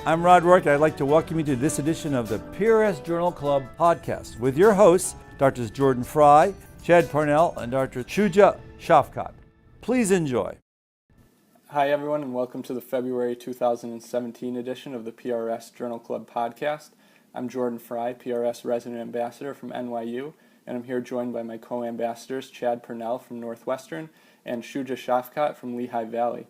I'm Rod Rourke, and I'd like to welcome you to this edition of the PRS Journal Club podcast with your hosts, Drs. Jordan Frey, Chad Purnell, and Dr. Shuja Shafqat. Please enjoy. Hi, everyone, and welcome to the February 2017 edition of the PRS Journal Club podcast. I'm Jordan Frey, PRS Resident Ambassador from NYU, and I'm here joined by my co-ambassadors, Chad Purnell from Northwestern and Shuja Shafqat from Lehigh Valley.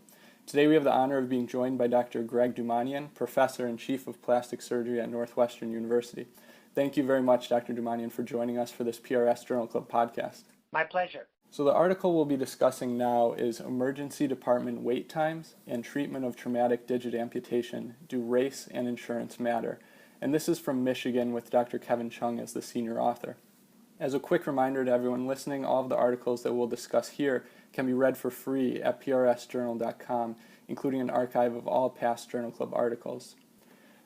Today we have the honor of being joined by Dr. Greg Dumanian, Professor and Chief of Plastic Surgery at Northwestern University. Thank you very much, Dr. Dumanian, for joining us for this PRS Journal Club podcast. My pleasure. So the article we'll be discussing now is Emergency Department Wait Times and Treatment of Traumatic Digit Amputation. Do Race and Insurance Matter? And this is from Michigan with Dr. Kevin Chung as the senior author. As a quick reminder to everyone listening, all of the articles that we'll discuss here can be read for free at prsjournal.com, including an archive of all past Journal Club articles.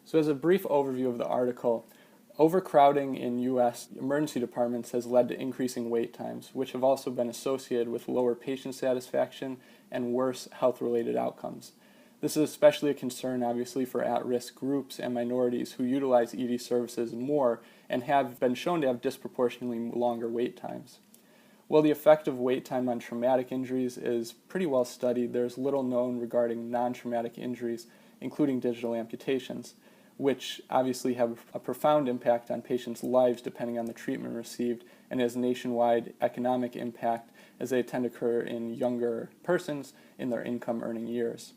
So as a brief overview of the article, overcrowding in U.S. emergency departments has led to increasing wait times, which have also been associated with lower patient satisfaction and worse health-related outcomes. This is especially a concern, obviously, for at-risk groups and minorities who utilize ED services more and have been shown to have disproportionately longer wait times. While the effect of wait time on traumatic injuries is pretty well studied, there's little known regarding non-traumatic injuries, including digital amputations, which obviously have a profound impact on patients' lives depending on the treatment received and has nationwide economic impact as they tend to occur in younger persons in their income-earning years.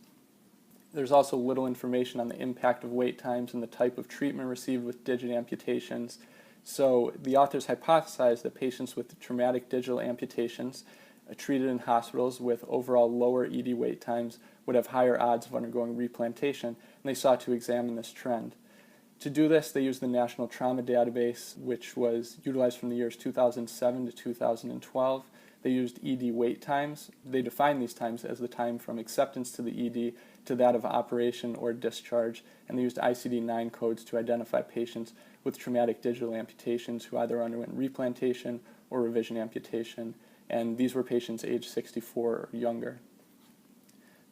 There's also little information on the impact of wait times and the type of treatment received with digit amputations. So the authors hypothesized that patients with traumatic digital amputations treated in hospitals with overall lower ED wait times would have higher odds of undergoing replantation, and they sought to examine this trend. To do this, they used the National Trauma Database, which was utilized from the years 2007 to 2012. They used ED wait times. They defined these times as the time from acceptance to the ED to that of operation or discharge, and they used ICD-9 codes to identify patients with traumatic digital amputations who either underwent replantation or revision amputation, and these were patients aged 64 or younger.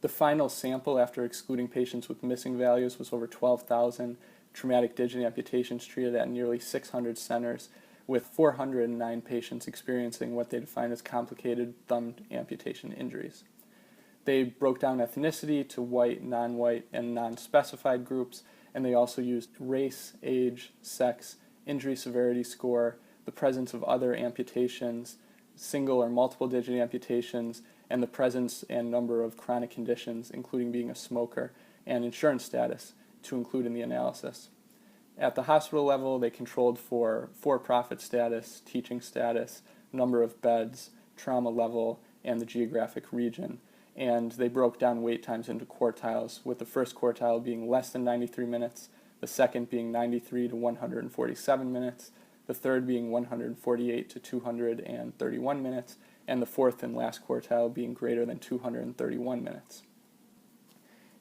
The final sample, after excluding patients with missing values, was over 12,000 traumatic digit amputations treated at nearly 600 centers, with 409 patients experiencing what they define as complicated thumb amputation injuries. They broke down ethnicity to white, non-white, and non-specified groups, and they also used race, age, sex, injury severity score, the presence of other amputations, single or multiple digit amputations, and the presence and number of chronic conditions, including being a smoker, and insurance status to include in the analysis. At the hospital level, they controlled for-profit status, teaching status, number of beds, trauma level, and the geographic region. And they broke down wait times into quartiles, with the first quartile being less than 93 minutes, the second being 93 to 147 minutes, the third being 148 to 231 minutes, and the fourth and last quartile being greater than 231 minutes.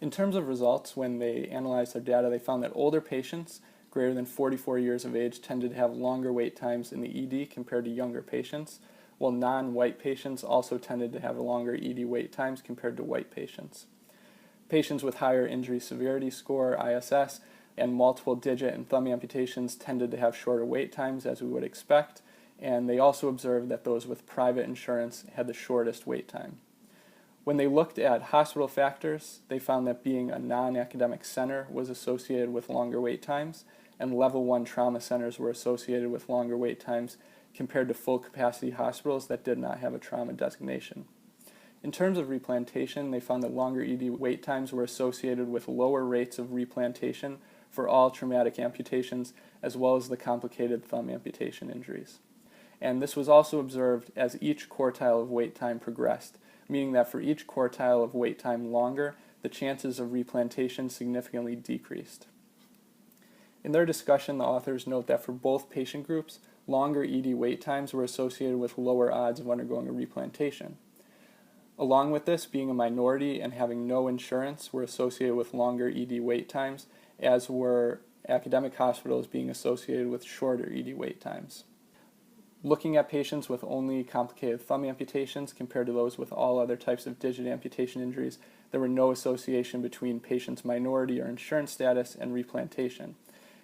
In terms of results, when they analyzed their data, they found that older patients greater than 44 years of age tended to have longer wait times in the ED compared to younger patients, while non-white patients also tended to have longer ED wait times compared to white patients. Patients with higher injury severity score, ISS, and multiple digit and thumb amputations tended to have shorter wait times, as we would expect, and they also observed that those with private insurance had the shortest wait time. When they looked at hospital factors, they found that being a non-academic center was associated with longer wait times, and level 1 trauma centers were associated with longer wait times compared to full-capacity hospitals that did not have a trauma designation. In terms of replantation, they found that longer ED wait times were associated with lower rates of replantation for all traumatic amputations, as well as the complicated thumb amputation injuries. And this was also observed as each quartile of wait time progressed, meaning that for each quartile of wait time longer, the chances of replantation significantly decreased. In their discussion, the authors note that for both patient groups, longer ED wait times were associated with lower odds of undergoing a replantation. Along with this, being a minority and having no insurance were associated with longer ED wait times, as were academic hospitals being associated with shorter ED wait times. looking at patients with only complicated thumb amputations compared to those with all other types of digit amputation injuries, there were no association between patients' minority or insurance status and replantation.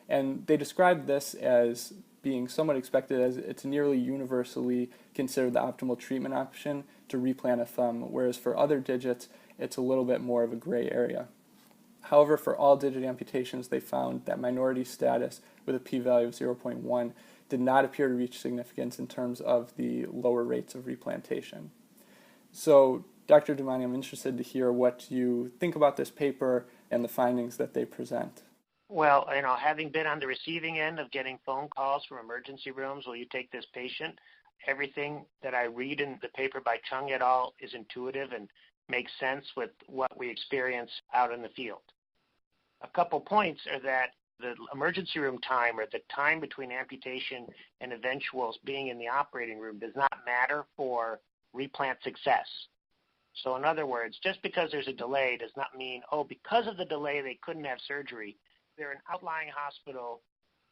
And they described this as being somewhat expected, as it's nearly universally considered the optimal treatment option to replant a thumb, whereas for other digits, it's a little bit more of a gray area. However, for all digit amputations, they found that minority status with a p-value of 0.1 did not appear to reach significance in terms of the lower rates of replantation. So, Dr. Dumanian, I'm interested to hear what you think about this paper and the findings that they present. Well, having been on the receiving end of getting phone calls from emergency rooms, will you take this patient? Everything that I read in the paper by Chung et al. Is intuitive and makes sense with what we experience out in the field. A couple points are that the emergency room time, or the time between amputation and eventual being in the operating room, does not matter for replant success. So in other words, just because there's a delay does not mean, because of the delay they couldn't have surgery. They're an outlying hospital.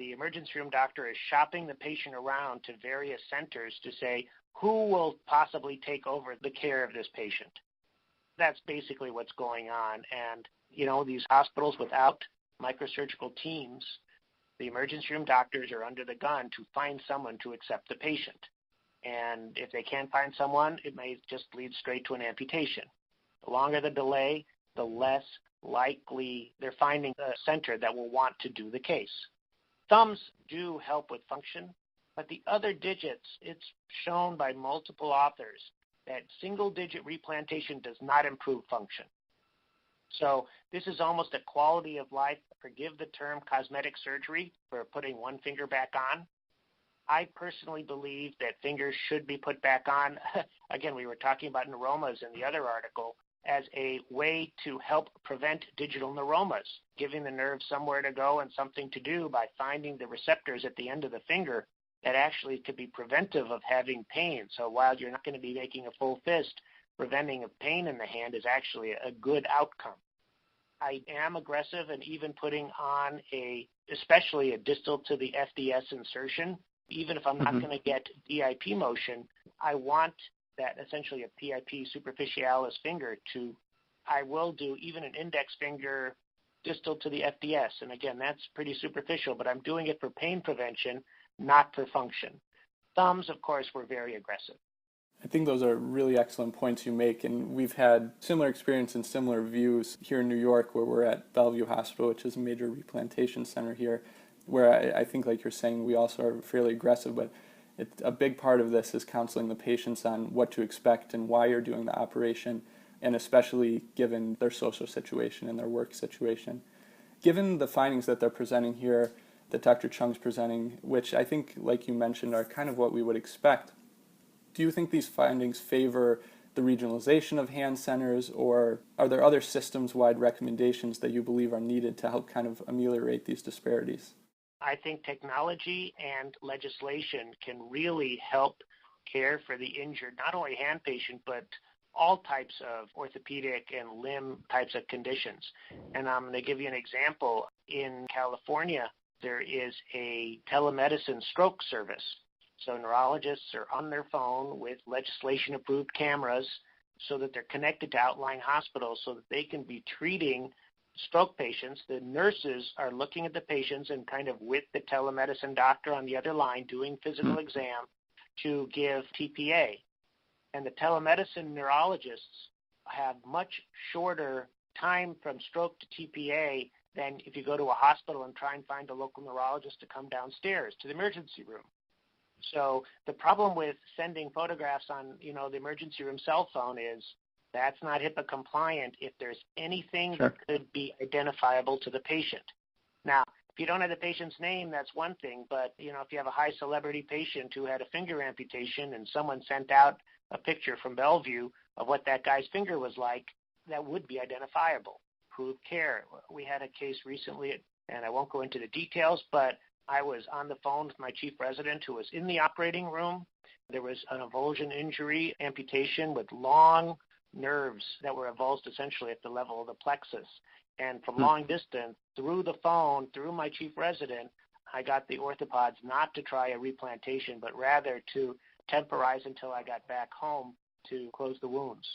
The emergency room doctor is shopping the patient around to various centers to say, who will possibly take over the care of this patient? That's basically what's going on. And, these hospitals without microsurgical teams, the emergency room doctors are under the gun to find someone to accept the patient. And if they can't find someone, it may just lead straight to an amputation. The longer the delay, the less likely they're finding a center that will want to do the case. Thumbs do help with function, but the other digits, it's shown by multiple authors that single-digit replantation does not improve function. So this is almost a quality of life, forgive the term cosmetic surgery for putting one finger back on. I personally believe that fingers should be put back on. Again, we were talking about neuromas in the other article as a way to help prevent digital neuromas, giving the nerve somewhere to go and something to do by finding the receptors at the end of the finger that actually could be preventive of having pain. So while you're not going to be making a full fist, preventing of pain in the hand is actually a good outcome. I am aggressive in even putting on especially a distal to the FDS insertion. Even if I'm not going to get DIP motion, I want that essentially a PIP superficialis finger I will do even an index finger distal to the FDS. And again, that's pretty superficial, but I'm doing it for pain prevention, not for function. Thumbs, of course, were very aggressive. I think those are really excellent points you make, and we've had similar experience and similar views here in New York, where we're at Bellevue Hospital, which is a major replantation center here, where I think, like you're saying, we also are fairly aggressive, but a big part of this is counseling the patients on what to expect and why you're doing the operation, and especially given their social situation and their work situation. Given the findings that they're presenting here, that Dr. Chung's presenting, which I think, like you mentioned, are kind of what we would expect, do you think these findings favor the regionalization of hand centers, or are there other systems-wide recommendations that you believe are needed to help kind of ameliorate these disparities? I think technology and legislation can really help care for the injured, not only hand patient, but all types of orthopedic and limb types of conditions. And I'm going to give you an example. In California, there is a telemedicine stroke service. So neurologists are on their phone with legislation-approved cameras so that they're connected to outlying hospitals so that they can be treating stroke patients. The nurses are looking at the patients and kind of with the telemedicine doctor on the other line doing physical exam to give TPA. And the telemedicine neurologists have much shorter time from stroke to TPA than if you go to a hospital and try and find a local neurologist to come downstairs to the emergency room. So the problem with sending photographs on, the emergency room cell phone is that's not HIPAA compliant if there's anything that could be identifiable to the patient. Now, if you don't have the patient's name, that's one thing, but, if you have a high celebrity patient who had a finger amputation and someone sent out a picture from Bellevue of what that guy's finger was like, that would be identifiable. Improved care. We had a case recently, and I won't go into the details, but I was on the phone with my chief resident who was in the operating room. There was an avulsion injury, amputation with long nerves that were avulsed essentially at the level of the plexus. And from long distance, through the phone, through my chief resident, I got the orthopods not to try a replantation, but rather to temporize until I got back home to close the wounds.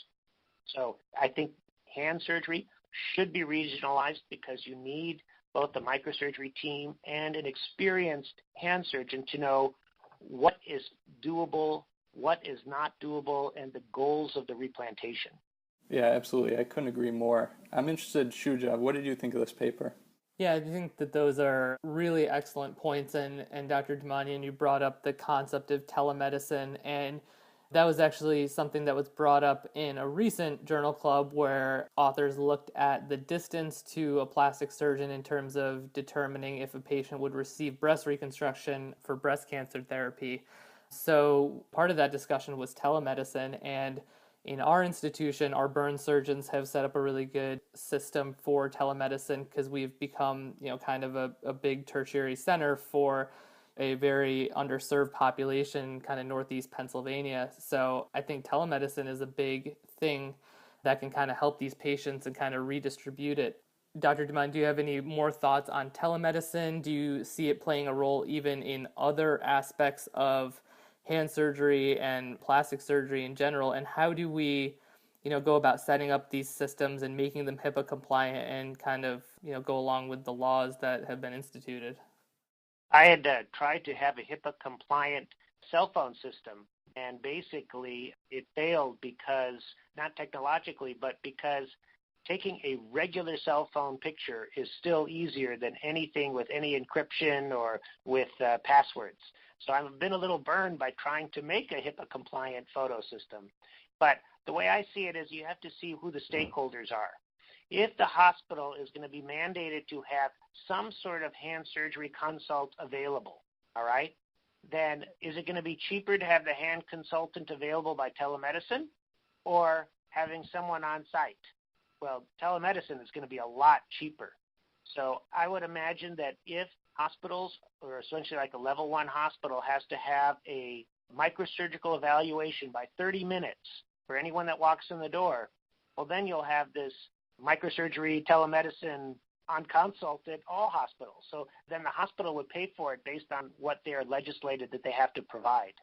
So I think hand surgery should be regionalized because you need both the microsurgery team and an experienced hand surgeon to know what is doable, what is not doable, and the goals of the replantation. Yeah, absolutely. I couldn't agree more. I'm interested, Shuja, what did you think of this paper? Yeah, I think that those are really excellent points. And Dr. Dumanian, you brought up the concept of telemedicine, and that was actually something that was brought up in a recent journal club where authors looked at the distance to a plastic surgeon in terms of determining if a patient would receive breast reconstruction for breast cancer therapy. So part of that discussion was telemedicine, and in our institution, our burn surgeons have set up a really good system for telemedicine because we've become, kind of a big tertiary center for a very underserved population, kind of Northeast Pennsylvania. So I think telemedicine is a big thing that can kind of help these patients and kind of redistribute it. Dr. Dumanian, do you have any more thoughts on telemedicine? Do you see it playing a role even in other aspects of hand surgery and plastic surgery in general? And how do we, go about setting up these systems and making them HIPAA compliant and kind of, go along with the laws that have been instituted? I had tried to have a HIPAA-compliant cell phone system, and basically it failed because, not technologically, but because taking a regular cell phone picture is still easier than anything with any encryption or with passwords. So I've been a little burned by trying to make a HIPAA-compliant photo system. But the way I see it is you have to see who the stakeholders are. If the hospital is going to be mandated to have some sort of hand surgery consult available, all right, then is it going to be cheaper to have the hand consultant available by telemedicine or having someone on site? Well, telemedicine is going to be a lot cheaper. So I would imagine that if hospitals, or essentially like a level 1 hospital, has to have a microsurgical evaluation by 30 minutes for anyone that walks in the door, well, then you'll have this microsurgery telemedicine on consult at all hospitals. So then the hospital would pay for it based on what they're legislated that they have to provide.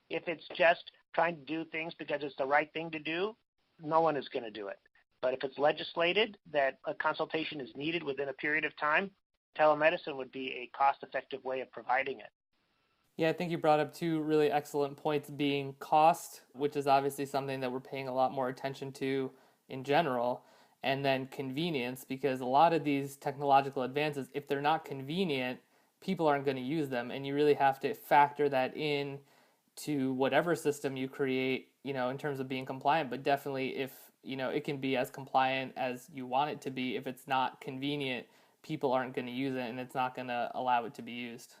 If it's just trying to do things because it's the right thing to do, no one is going to do it. But if it's legislated that a consultation is needed within a period of time, telemedicine would be a cost-effective way of providing it. Yeah, I think you brought up two really excellent points, being cost, which is obviously something that we're paying a lot more attention to in general, and then convenience, because a lot of these technological advances, if they're not convenient, people aren't going to use them, and you really have to factor that in to whatever system you create, in terms of being compliant. But definitely if, it can be as compliant as you want it to be, if it's not convenient, people aren't going to use it, and it's not going to allow it to be used.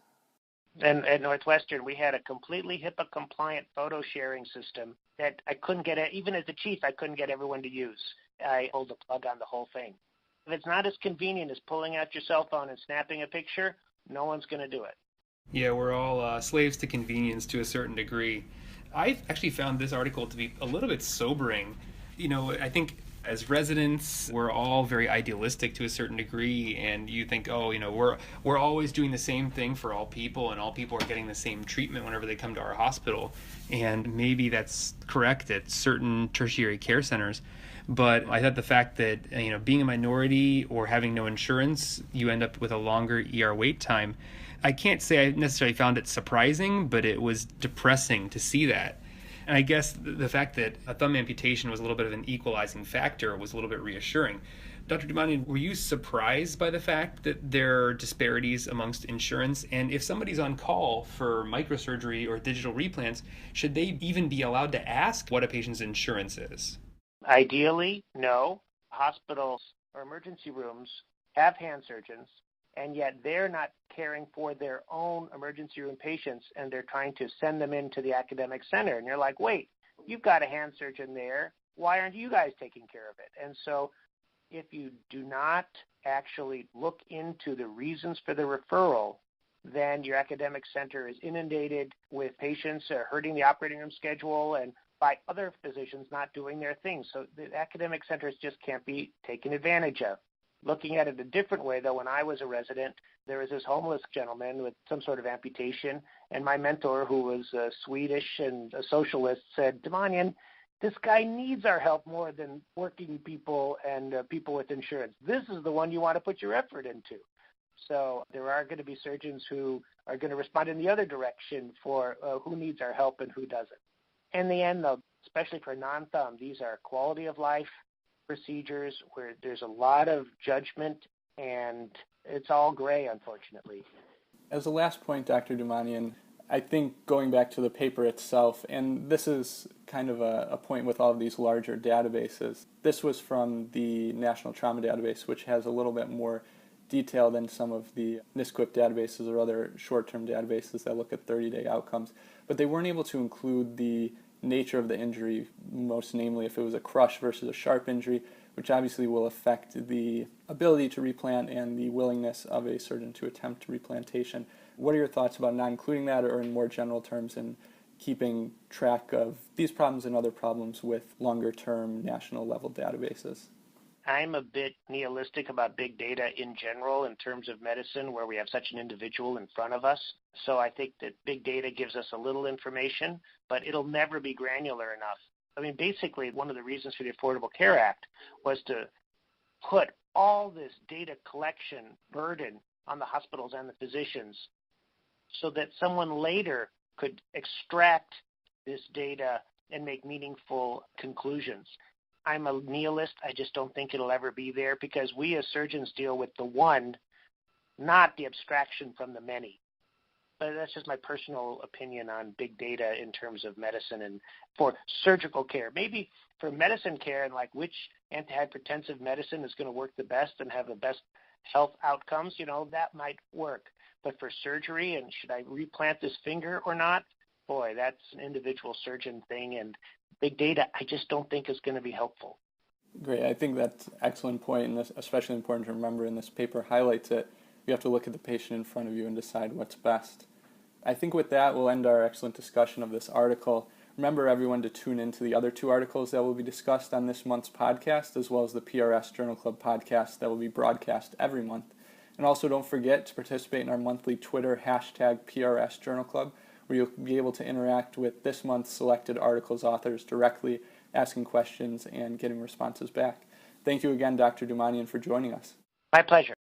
And at Northwestern, we had a completely HIPAA-compliant photo sharing system that I couldn't get, even as the chief, I couldn't get everyone to use. I pulled the plug on the whole thing. If it's not as convenient as pulling out your cell phone and snapping a picture, no one's going to do it. Yeah, we're all slaves to convenience to a certain degree. I actually found this article to be a little bit sobering. I think as residents, we're all very idealistic to a certain degree, and you think, we're always doing the same thing for all people, and all people are getting the same treatment whenever they come to our hospital. And maybe that's correct at certain tertiary care centers. But I thought the fact that, being a minority or having no insurance, you end up with a longer ER wait time. I can't say I necessarily found it surprising, but it was depressing to see that. And I guess the fact that a thumb amputation was a little bit of an equalizing factor was a little bit reassuring. Dr. Dumanian, were you surprised by the fact that there are disparities amongst insurance? And if somebody's on call for microsurgery or digital replants, should they even be allowed to ask what a patient's insurance is? Ideally, no. Hospitals or emergency rooms have hand surgeons, and yet they're not caring for their own emergency room patients, and they're trying to send them into the academic center. And you're like, wait, you've got a hand surgeon there. Why aren't you guys taking care of it? And so if you do not actually look into the reasons for the referral, then your academic center is inundated with patients hurting the operating room schedule and by other physicians not doing their thing. So the academic centers just can't be taken advantage of. Looking at it a different way, though, when I was a resident, there was this homeless gentleman with some sort of amputation, and my mentor, who was Swedish and a socialist, said, Dumanian, this guy needs our help more than working people and people with insurance. This is the one you want to put your effort into. So there are going to be surgeons who are going to respond in the other direction for who needs our help and who doesn't. In the end, though, especially for non-thumb, these are quality of life procedures where there's a lot of judgment, and it's all gray, unfortunately. As a last point, Dr. Dumanian, I think going back to the paper itself, and this is kind of a point with all of these larger databases, this was from the National Trauma Database, which has a little bit more detail than some of the NISQIP databases or other short-term databases that look at 30-day outcomes. But they weren't able to include the nature of the injury, most namely if it was a crush versus a sharp injury, which obviously will affect the ability to replant and the willingness of a surgeon to attempt replantation. What are your thoughts about not including that, or in more general terms, in keeping track of these problems and other problems with longer-term national-level databases? I'm a bit nihilistic about big data in general in terms of medicine, where we have such an individual in front of us. So I think that big data gives us a little information, but it'll never be granular enough. I mean, basically, one of the reasons for the Affordable Care Act was to put all this data collection burden on the hospitals and the physicians so that someone later could extract this data and make meaningful conclusions. I'm a nihilist. I just don't think it'll ever be there, because we as surgeons deal with the one, not the abstraction from the many. But that's just my personal opinion on big data in terms of medicine and for surgical care. Maybe for medicine care and like which antihypertensive medicine is going to work the best and have the best health outcomes, that might work. But for surgery, and should I replant this finger or not? Boy, that's an individual surgeon thing, and big data I just don't think is going to be helpful. Great. I think that's an excellent point, and that's especially important to remember, and this paper highlights it. You have to look at the patient in front of you and decide what's best. I think with that, we'll end our excellent discussion of this article. Remember, everyone, to tune into the other two articles that will be discussed on this month's podcast, as well as the PRS Journal Club podcast that will be broadcast every month. And also don't forget to participate in our monthly Twitter hashtag PRS Journal Club, where you'll be able to interact with this month's selected articles' authors directly, asking questions and getting responses back. Thank you again, Dr. Dumanian, for joining us. My pleasure.